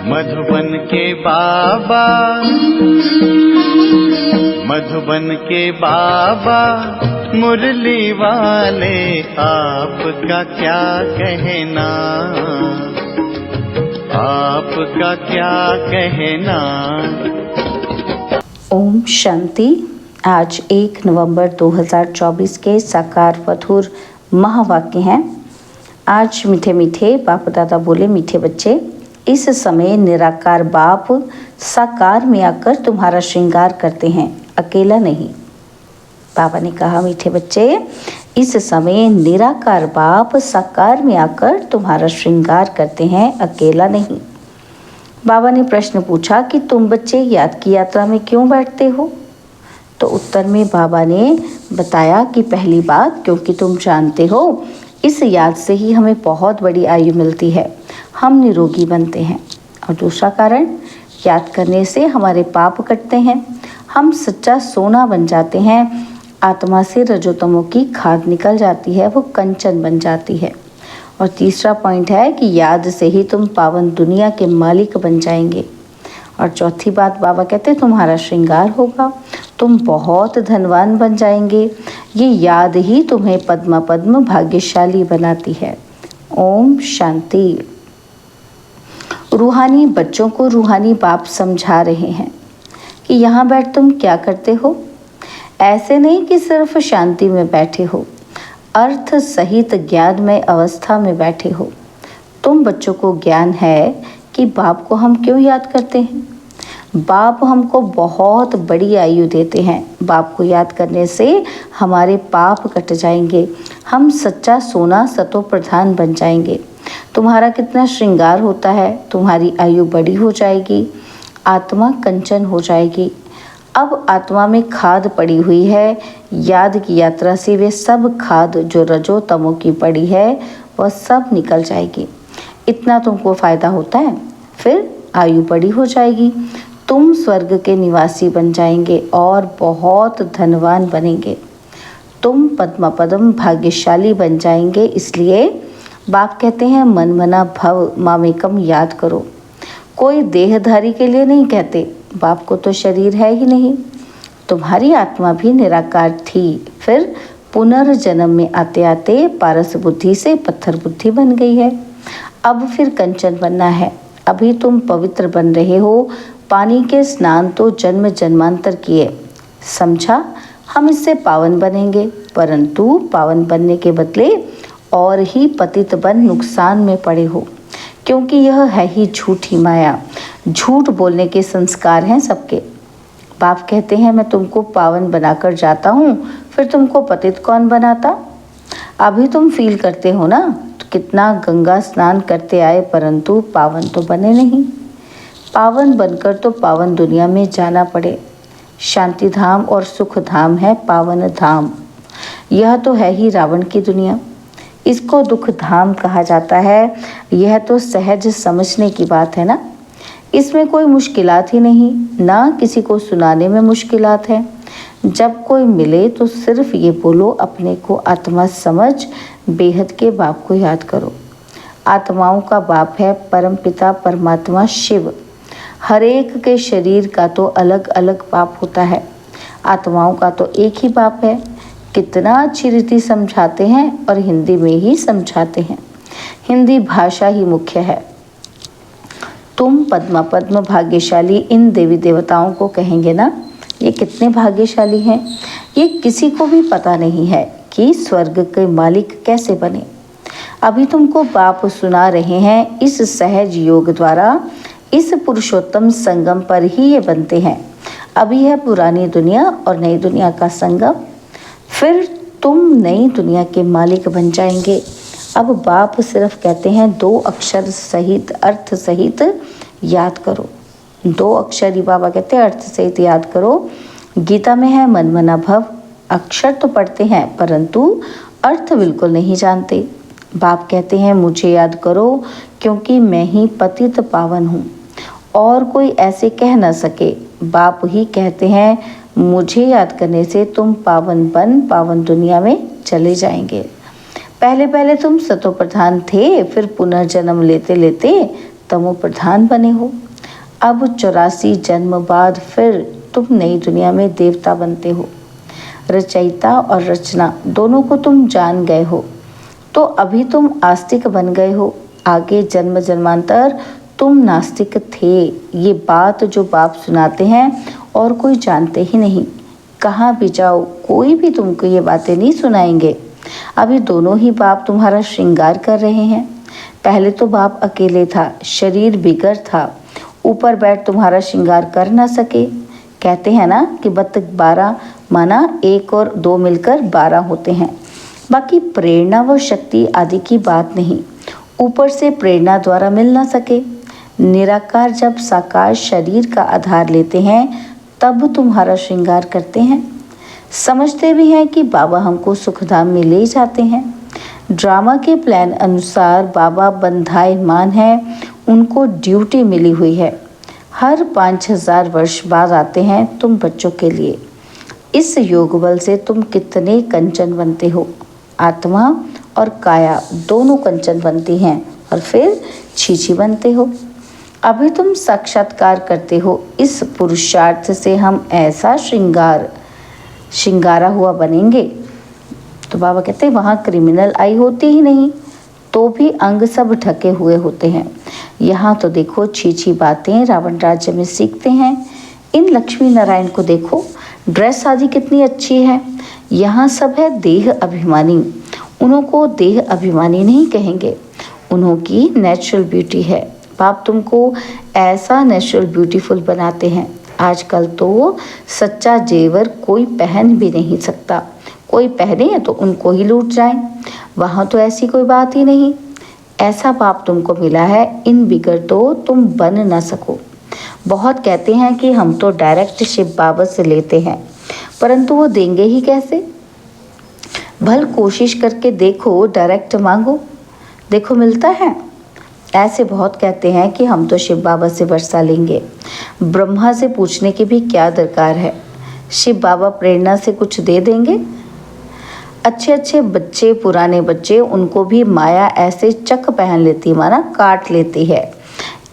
मधुबन के बाबा, मधुबन के बाबा मुरली वाले, आपका क्या कहना, आपका क्या कहना। ओम शांति। आज 1 नवंबर 2024 के साकार मधुर महावाक्य हैं। आज मीठे मीठे बाप दादा बोले, मीठे बच्चे, इस समय निराकार बाप साकार में आकर तुम्हारा श्रृंगार करते हैं, अकेला नहीं। बाबा ने कहा, मीठे बच्चे, इस समय निराकार बाप साकार में आकर तुम्हारा श्रृंगार करते हैं, अकेला नहीं। बाबा ने प्रश्न पूछा कि तुम बच्चे याद की यात्रा में क्यों बैठते हो? तो उत्तर में बाबा ने बताया कि पहली बात, क्योंकि तुम जानते हो इस याद से ही हमें बहुत बड़ी आयु मिलती है, हम निरोगी बनते हैं। और दूसरा कारण, याद करने से हमारे पाप कटते हैं, हम सच्चा सोना बन जाते हैं, आत्मा से रजोतमों की खाद निकल जाती है, वो कंचन बन जाती है। और तीसरा पॉइंट है कि याद से ही तुम पावन दुनिया के मालिक बन जाएंगे। और चौथी बात, बाबा कहते तुम्हारा श्रृंगार होगा, तुम बहुत धनवान बन जाएंगे। ये याद ही तुम्हें पद्मा पद्म भाग्यशाली बनाती है। ओम शांति। रूहानी बच्चों को रूहानी बाप समझा रहे हैं कि यहाँ बैठ तुम क्या करते हो। ऐसे नहीं कि सिर्फ शांति में बैठे हो, अर्थ सहित ज्ञानमय अवस्था में बैठे हो। तुम बच्चों को ज्ञान है कि बाप को हम क्यों याद करते हैं। बाप हमको बहुत बड़ी आयु देते हैं। बाप को याद करने से हमारे पाप कट जाएंगे, हम सच्चा सोना सतो प्रधान बन जाएंगे। तुम्हारा कितना श्रृंगार होता है, तुम्हारी आयु बड़ी हो जाएगी, आत्मा कंचन हो जाएगी। अब आत्मा में खाद पड़ी हुई है, याद की यात्रा से वे सब खाद जो रजो तमो की पड़ी है वह सब निकल जाएगी। इतना तुमको फायदा होता है, फिर आयु बड़ी हो जाएगी, तुम स्वर्ग के निवासी बन जाएंगे और बहुत धनवान बनेंगे। तुम पद्मा पद्म भाग्यशाली बन जाएंगे। इसलिए बाप कहते हैं मन मना भव मामेकम याद करो। कोई देहधारी के लिए नहीं कहते, बाप को तो शरीर है ही नहीं। तुम्हारी आत्मा भी निराकार थी, फिर पुनर्जन्म में आते आते पारस बुद्धि से पत्थर बुद्धि बन गई है। अब फिर कंचन बनना है। अभी तुम पवित्र बन रहे हो, पानी के स्नान तो जन्म जन्मांतर किए, समझा। हम इससे पावन बनेंगे, परंतु पावन बनने के बदले और ही पतित बन नुकसान में पड़े हो, क्योंकि यह है ही झूठी माया। झूठ बोलने के संस्कार हैं सबके। बाप कहते हैं मैं तुमको पावन बनाकर जाता हूँ, फिर तुमको पतित कौन बनाता। अभी तुम फील करते हो ना, तो कितना गंगा स्नान करते आए, परंतु पावन तो बने नहीं। पावन बनकर तो पावन दुनिया में जाना पड़े। शांति धाम और सुख धाम है पावन धाम। यह तो है ही रावण की दुनिया, इसको दुख धाम कहा जाता है। यह तो सहज समझने की बात है ना, इसमें कोई मुश्किलात ही नहीं, ना किसी को सुनाने में मुश्किलात है। जब कोई मिले तो सिर्फ ये बोलो, अपने को आत्मा समझ बेहद के बाप को याद करो। आत्माओं का बाप है परम पिता परमात्मा शिव। हर एक के शरीर का तो अलग अलग बाप होता है, आत्माओं का तो एक ही बाप है। कितना अच्छी रीति समझाते हैं और हिंदी में ही समझाते हैं। हिंदी भाषा ही मुख्य है। तुम पद्मा पद्म भाग्यशाली इन देवी देवताओं को कहेंगे ना, ये कितने भाग्यशाली हैं। ये किसी को भी पता नहीं है कि स्वर्ग के मालिक कैसे बने। अभी तुमको बाप सुना रहे हैं। इस सहज योग द्वारा इस पुरुषोत्तम संगम पर ही ये बनते हैं। अभी है पुरानी दुनिया और नई दुनिया का संगम, फिर तुम नई दुनिया के मालिक बन जाएंगे। अब बाप सिर्फ कहते हैं 2 अक्षर सहित अर्थ सहित याद करो। 2 अक्षर ही बाबा कहते हैं अर्थ सहित याद करो। गीता में है मन मना भव। अक्षर तो पढ़ते हैं परंतु अर्थ बिल्कुल नहीं जानते। बाप कहते हैं मुझे याद करो, क्योंकि मैं ही पतित पावन हूँ और कोई ऐसे कह न सके। बाप ही कहते हैं मुझे याद करने से तुम पावन बन पावन दुनिया में चले जाएंगे। पहले पहले तुम सतो प्रधान थे, फिर पुनर्जन्म लेते लेते तमो प्रधान बने हो। अब 84 जन्म बाद फिर तुम नई दुनिया में देवता बनते हो। रचयिता और रचना दोनों को तुम जान गए हो, तो अभी तुम आस्तिक बन गए हो। आगे जन्म जन्मांतर तुम नास्तिक थे। ये बात जो बाप सुनाते हैं और कोई जानते ही नहीं। कहाँ भी जाओ कोई भी तुमको ये बातें नहीं सुनाएंगे। अभी दोनों ही बाप तुम्हारा श्रृंगार कर रहे हैं। पहले तो बाप अकेले था, शरीर बिगड़ था, ऊपर बैठ तुम्हारा श्रृंगार कर ना सके। कहते हैं ना कि बत्तख 12 माना 1 और 2 मिलकर 12 होते हैं। बाकी प्रेरणा व शक्ति आदि की बात नहीं, ऊपर से प्रेरणा द्वारा मिल ना सके। निराकार जब साकार शरीर का आधार लेते हैं तब तुम्हारा श्रृंगार करते हैं। समझते भी हैं कि बाबा हमको सुखधाम में ले जाते हैं। ड्रामा के प्लान अनुसार बाबा बंधायमान हैं, उनको ड्यूटी मिली हुई है। हर 5000 वर्ष बाद आते हैं तुम बच्चों के लिए। इस योग बल से तुम कितने कंचन बनते हो। आत्मा और काया दोनों कंचन बनती हैं और फिर छीछी बनते हो। अभी तुम साक्षात्कार करते हो। इस पुरुषार्थ से हम ऐसा श्रृंगारा हुआ बनेंगे। तो बाबा कहते हैं वहाँ क्रिमिनल आई होती ही नहीं, तो भी अंग सब ढके हुए होते हैं। यहाँ तो देखो छी बातें रावण राज्य में सीखते हैं। इन लक्ष्मी नारायण को देखो, ड्रेस आदि कितनी अच्छी है। यहाँ सब है देह अभिमानी। उनको देह अभिमानी नहीं कहेंगे, उन्हों की नेचुरल ब्यूटी है। बाप तुमको ऐसा नेचुरल ब्यूटीफुल बनाते हैं। आजकल तो सच्चा जेवर कोई पहन भी नहीं सकता। कोई पहने तो उनको ही लूट जाए। वहाँ तो ऐसी कोई बात ही नहीं। ऐसा बाप तुमको मिला है, इन बिगड़ तो तुम बन ना सको। बहुत कहते हैं कि हम तो डायरेक्ट शिव बाबा से लेते हैं, परंतु वो देंगे ही कैसे। भल कोशिश करके देखो, डायरेक्ट मांगो, देखो मिलता है। ऐसे बहुत कहते हैं कि हम तो शिव बाबा से वर्षा लेंगे। ब्रह्मा से पूछने की भी क्या दरकार है, शिव बाबा प्रेरणा से कुछ दे देंगे। अच्छे अच्छे बच्चे, पुराने बच्चे, उनको भी माया ऐसे चक पहन लेती, माना काट लेती है।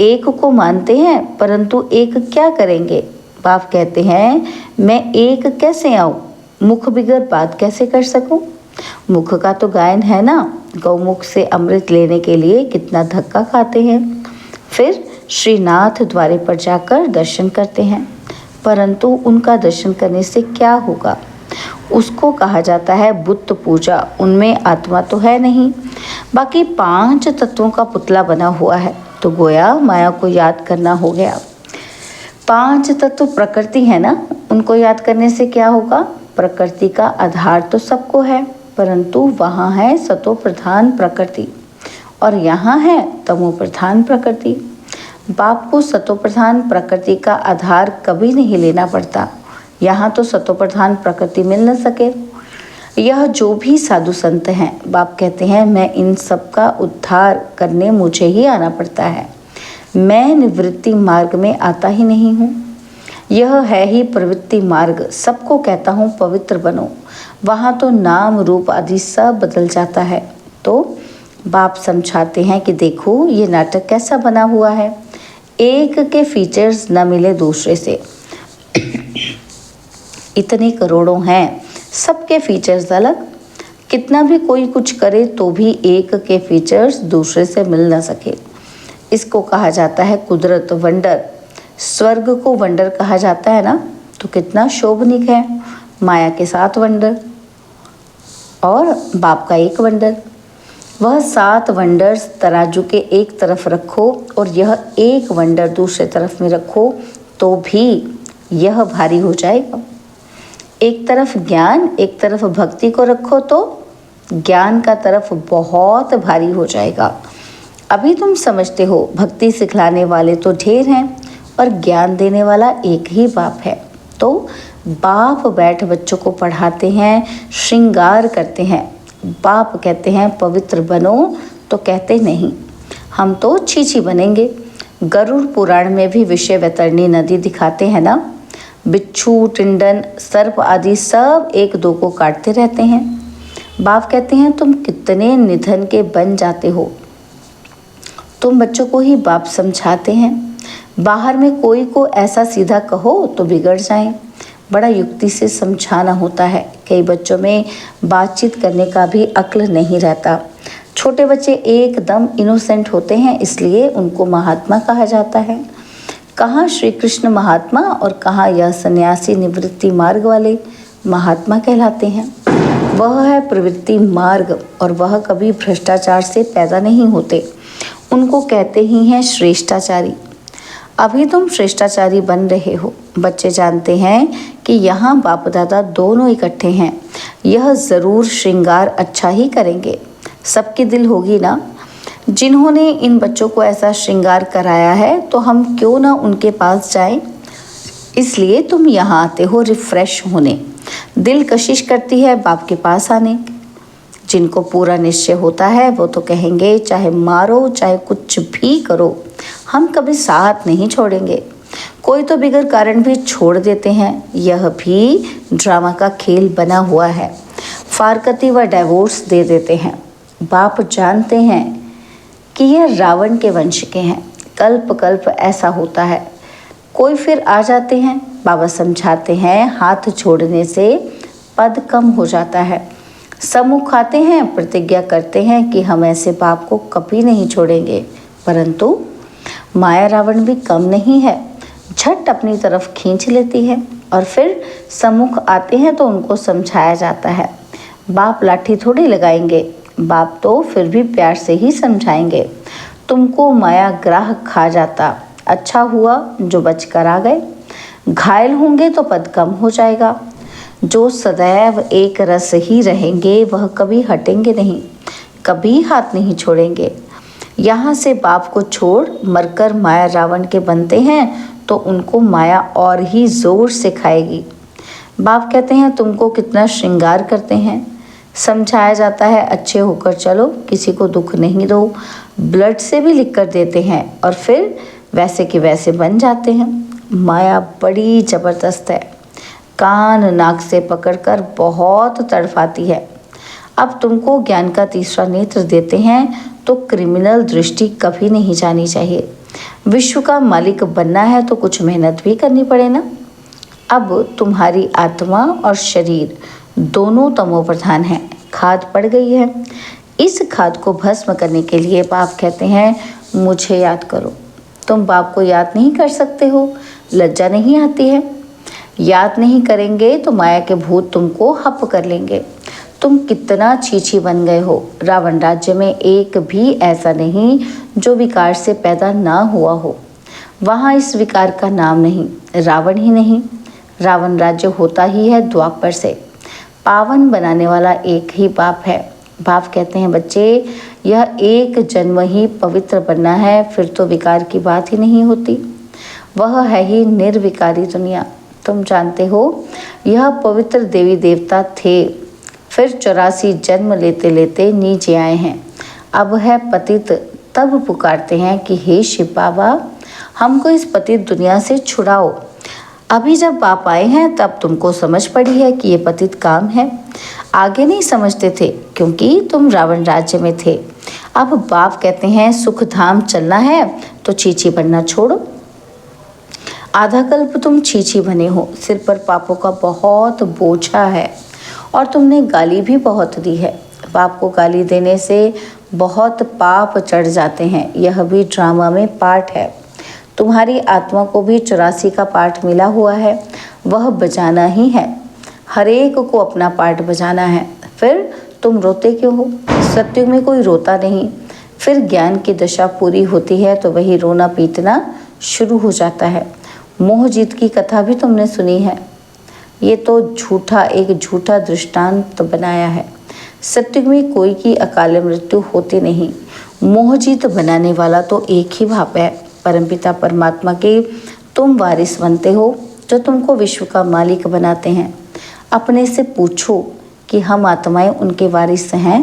एक को मानते हैं परंतु एक क्या करेंगे। बाप कहते हैं मैं एक कैसे आऊँ, मुख बिगर बात कैसे कर सकूं। मुख का तो गायन है ना, गौमुख से अमृत लेने के लिए कितना धक्का खाते हैं। फिर श्रीनाथ द्वारे पर जाकर दर्शन करते हैं, परंतु उनका दर्शन करने से क्या होगा। उसको कहा जाता है बुत पूजा। उनमें आत्मा तो है नहीं, बाकी 5 तत्वों का पुतला बना हुआ है, तो गोया माया को याद करना हो गया। 5 तत्व प्रकृति है ना, उनको याद करने से क्या होगा। प्रकृति का आधार तो सबको है, परंतु वहाँ है सतो प्रधान प्रकृति और यहाँ है तमो प्रधान प्रकृति। बाप को सतो प्रधान प्रकृति का आधार कभी नहीं लेना पड़ता। यहाँ तो सतो प्रधान प्रकृति मिल न सके। यह जो भी साधु संत हैं, बाप कहते हैं मैं इन सब का उद्धार करने मुझे ही आना पड़ता है। मैं निवृत्ति मार्ग में आता ही नहीं हूँ। यह है ही प्रवृत्ति मार्ग। सबको कहता हूँ पवित्र बनो। वहाँ तो नाम रूप आदि सब बदल जाता है। तो बाप समझाते हैं कि देखो ये नाटक कैसा बना हुआ है। एक के फीचर्स न मिले दूसरे से। इतने करोड़ों हैं, सबके फीचर्स अलग। कितना भी कोई कुछ करे तो भी एक के फीचर्स दूसरे से मिल ना सके। इसको कहा जाता है कुदरत, वंडर। स्वर्ग को वंडर कहा जाता है ना, तो कितना शोभनिक है। माया के 7 वंडर और बाप का 1 वंडर। वह 7 वंडर्स तराजू के एक तरफ रखो और यह 1 वंडर दूसरे तरफ में रखो तो भी यह भारी हो जाएगा। एक तरफ ज्ञान, एक तरफ भक्ति को रखो तो ज्ञान का तरफ बहुत भारी हो जाएगा। अभी तुम समझते हो भक्ति सिखलाने वाले तो ढेर हैं और ज्ञान देने वाला एक ही बाप है। तो बाप बैठ बच्चों को पढ़ाते हैं, श्रृंगार करते हैं। बाप कहते हैं पवित्र बनो, तो कहते नहीं हम तो छीछी बनेंगे। गरुड़ पुराण में भी विषय वैतरणी नदी दिखाते हैं ना। बिच्छू, टिंडन, सर्प आदि सब 1-2 को काटते रहते हैं। बाप कहते हैं तुम कितने निधन के बन जाते हो। तुम बच्चों को ही बाप समझाते हैं। बाहर में कोई को ऐसा सीधा कहो तो बिगड़ जाए। बड़ा युक्ति से समझाना होता है। कई बच्चों में बातचीत करने का भी अक्ल नहीं रहता। छोटे बच्चे एकदम इनोसेंट होते हैं, इसलिए उनको महात्मा कहा जाता है। कहाँ श्री कृष्ण महात्मा और कहाँ यह सन्यासी निवृत्ति मार्ग वाले महात्मा कहलाते हैं। वह है प्रवृत्ति मार्ग और वह कभी भ्रष्टाचार से पैदा नहीं होते। उनको कहते ही हैं श्रेष्ठाचारी। अभी तुम श्रेष्ठाचारी बन रहे हो। बच्चे जानते हैं कि यहाँ बाप दादा दोनों इकट्ठे हैं। यह ज़रूर श्रृंगार अच्छा ही करेंगे। सबकी दिल होगी ना। जिन्होंने इन बच्चों को ऐसा श्रृंगार कराया है तो हम क्यों ना उनके पास जाएं। इसलिए तुम यहाँ आते हो रिफ्रेश होने। दिल कशिश करती है बाप के पास आने। जिनको पूरा निश्चय होता है वो तो कहेंगे चाहे मारो चाहे कुछ भी करो, हम कभी साथ नहीं छोड़ेंगे। कोई तो बिगर कारण भी छोड़ देते हैं। यह भी ड्रामा का खेल बना हुआ है। फारकती व डाइवोर्स दे देते हैं। बाप जानते हैं कि यह रावण के वंश के हैं। कल्प कल्प ऐसा होता है। कोई फिर आ जाते हैं। बाबा समझाते हैं हाथ छोड़ने से पद कम हो जाता है। सम्मुख आते हैं, प्रतिज्ञा करते हैं कि हम ऐसे बाप को कभी नहीं छोड़ेंगे, परंतु माया रावण भी कम नहीं है। झट अपनी तरफ खींच लेती है और फिर सम्मुख आते हैं तो उनको समझाया जाता है। बाप लाठी थोड़ी लगाएंगे। बाप तो फिर भी प्यार से ही समझाएंगे। तुमको माया ग्राह खा जाता। अच्छा हुआ जो बच कर आ गए। घायल होंगे तो पद कम हो जाएगा। जो सदैव एक रस ही रहेंगे वह कभी हटेंगे नहीं, कभी हाथ नहीं छोड़ेंगे। यहाँ से बाप को छोड़ मरकर माया रावण के बनते हैं तो उनको माया और ही जोर से खाएगी। बाप कहते हैं तुमको कितना श्रृंगार करते हैं। समझाया जाता है अच्छे होकर चलो, किसी को दुख नहीं दो। ब्लड से भी लिख कर देते हैं और फिर वैसे के वैसे बन जाते हैं। माया बड़ी ज़बरदस्त है। कान नाक से पकड़कर बहुत तड़फाती है। अब तुमको ज्ञान का तीसरा नेत्र देते हैं तो क्रिमिनल दृष्टि कभी नहीं जानी चाहिए। विश्व का मालिक बनना है तो कुछ मेहनत भी करनी पड़े ना। अब तुम्हारी आत्मा और शरीर दोनों तमो प्रधान हैं। खाद पड़ गई है। इस खाद को भस्म करने के लिए बाप कहते हैं मुझे याद करो। तुम बाप को याद नहीं कर सकते हो, लज्जा नहीं आती है। याद नहीं करेंगे तो माया के भूत तुमको हप कर लेंगे। तुम कितना छीछी बन गए हो। रावण राज्य में एक भी ऐसा नहीं जो विकार से पैदा ना हुआ हो। वहाँ इस विकार का नाम नहीं, रावण ही नहीं। रावण राज्य होता ही है द्वापर से। पावन बनाने वाला एक ही बाप है। बाप कहते हैं बच्चे यह एक जन्म ही पवित्र बनना है, फिर तो विकार की बात ही नहीं होती। वह है ही निर्विकारी दुनिया। तुम जानते हो यह पवित्र देवी देवता थे, फिर 84 जन्म लेते लेते नीचे आए हैं। अब है पतित, तब पुकारते हैं कि हे शिव बाबा हमको इस पतित दुनिया से छुड़ाओ। अभी जब बाप आए हैं तब तुमको समझ पड़ी है कि ये पतित काम है। आगे नहीं समझते थे क्योंकि तुम रावण राज्य में थे। अब बाप कहते हैं सुख धाम चलना है तो छीछी बनना छोड़ो। आधा कल्प तुम छीछी बने हो। सिर पर पापों का बहुत बोझा है और तुमने गाली भी बहुत दी है। बाप को गाली देने से बहुत पाप चढ़ जाते हैं। यह भी ड्रामा में पार्ट है। तुम्हारी आत्मा को भी 84 का पार्ट मिला हुआ है, वह बजाना ही है। हर एक को अपना पार्ट बजाना है। फिर तुम रोते क्यों हो? सत्युग में कोई रोता नहीं। फिर ज्ञान की दशा पूरी होती है तो वही रोना पीटना शुरू हो जाता है। मोह जीत की कथा भी तुमने सुनी है। ये तो एक झूठा दृष्टांत बनाया है। सत्युग में कोई की अकाल मृत्यु होती नहीं। मोह जीत बनाने वाला तो एक ही बाप है, परमपिता परमात्मा के तुम वारिस बनते हो जो तुमको विश्व का मालिक बनाते हैं। अपने से पूछो कि हम आत्माएं उनके वारिस हैं।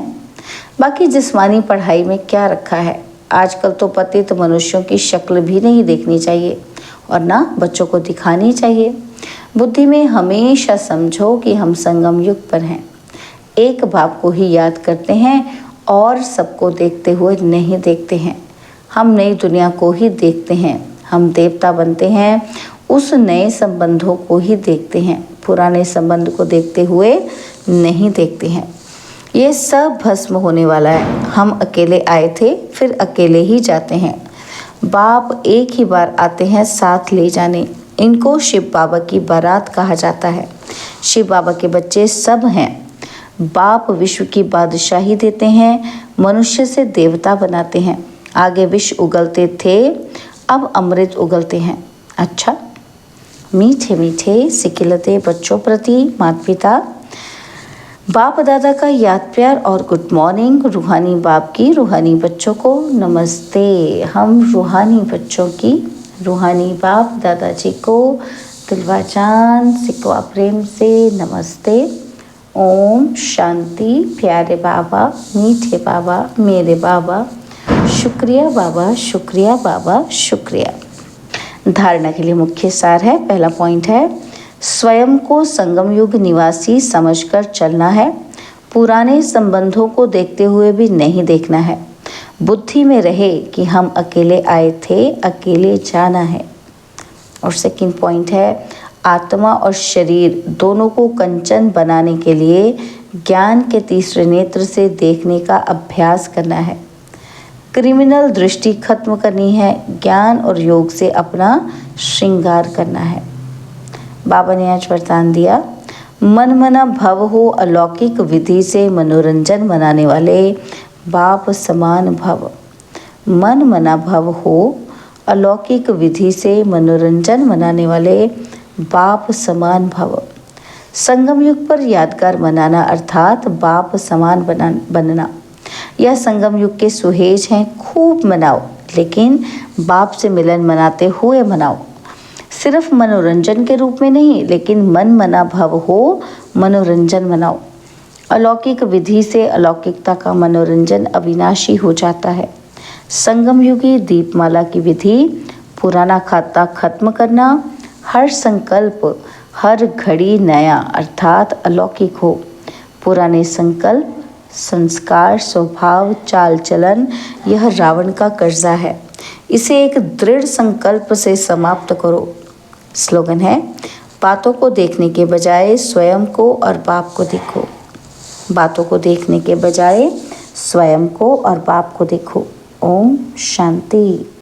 बाकी जिस्मानी पढ़ाई में क्या रखा है? आजकल तो पतित मनुष्यों की शक्ल भी नहीं देखनी चाहिए और ना बच्चों को दिखानी चाहिए। बुद्धि में हमेशा समझो कि हम संगम युग पर हैं। एक बाप को ही याद करते हैं और सबको देखते हुए नहीं देखते हैं। हम नई दुनिया को ही देखते हैं। हम देवता बनते हैं, उस नए संबंधों को ही देखते हैं, पुराने संबंध को देखते हुए नहीं देखते हैं। ये सब भस्म होने वाला है। हम अकेले आए थे, फिर अकेले ही जाते हैं। बाप एक ही बार आते हैं साथ ले जाने। इनको शिव बाबा की बारात कहा जाता है। शिव बाबा के बच्चे सब हैं। बाप विश्व की बादशाही देते हैं, मनुष्य से देवता बनाते हैं। आगे विष उगलते थे, अब अमृत उगलते हैं। अच्छा, मीठे मीठे सिकिलते बच्चों प्रति माता पिता, बाप दादा का याद प्यार और गुड मॉर्निंग। रूहानी बाप की रूहानी बच्चों को नमस्ते। हम रूहानी बच्चों की रूहानी बाप दादाजी को दिलवा जान सिकवा प्रेम से नमस्ते। ओम शांति। प्यारे बाबा, मीठे बाबा, मेरे बाबा, शुक्रिया बाबा, शुक्रिया बाबा, शुक्रिया। धारणा के लिए मुख्य सार है। पहला पॉइंट है, स्वयं को संगम युग निवासी समझकर चलना है। पुराने संबंधों को देखते हुए भी नहीं देखना है। बुद्धि में रहे कि हम अकेले आए थे, अकेले जाना है। और सेकंड पॉइंट है, आत्मा और शरीर दोनों को कंचन बनाने के लिए ज्ञान के तीसरे नेत्र से देखने का अभ्यास करना है। क्रिमिनल दृष्टि खत्म करनी है। ज्ञान और योग से अपना श्रृंगार करना है। बाबा ने आज वरदान दिया, मन मना भव हो, अलौकिक विधि से मनोरंजन मनाने वाले बाप समान भव। मन मना भव हो, अलौकिक विधि से मनोरंजन मनाने वाले बाप समान भव। संगम युग पर यादगार मनाना अर्थात बाप समान बनना। यह संगम युग के सुहेज हैं। खूब मनाओ, लेकिन बाप से मिलन मनाते हुए मनाओ। सिर्फ मनोरंजन के रूप में नहीं, लेकिन मन मना भव हो, मनोरंजन मनाओ। अलौकिक विधि से अलौकिकता का मनोरंजन अविनाशी हो जाता है। संगम युगी दीपमाला की विधि, पुराना खाता खत्म करना, हर संकल्प हर घड़ी नया अर्थात अलौकिक हो। पुराने संकल्प, संस्कार, स्वभाव, चाल चलन, यह रावण का कर्जा है। इसे एक दृढ़ संकल्प से समाप्त करो। स्लोगन है, बातों को देखने के बजाय स्वयं को और बाप को देखो। बातों को देखने के बजाय स्वयं को और बाप को देखो। ओम शांति।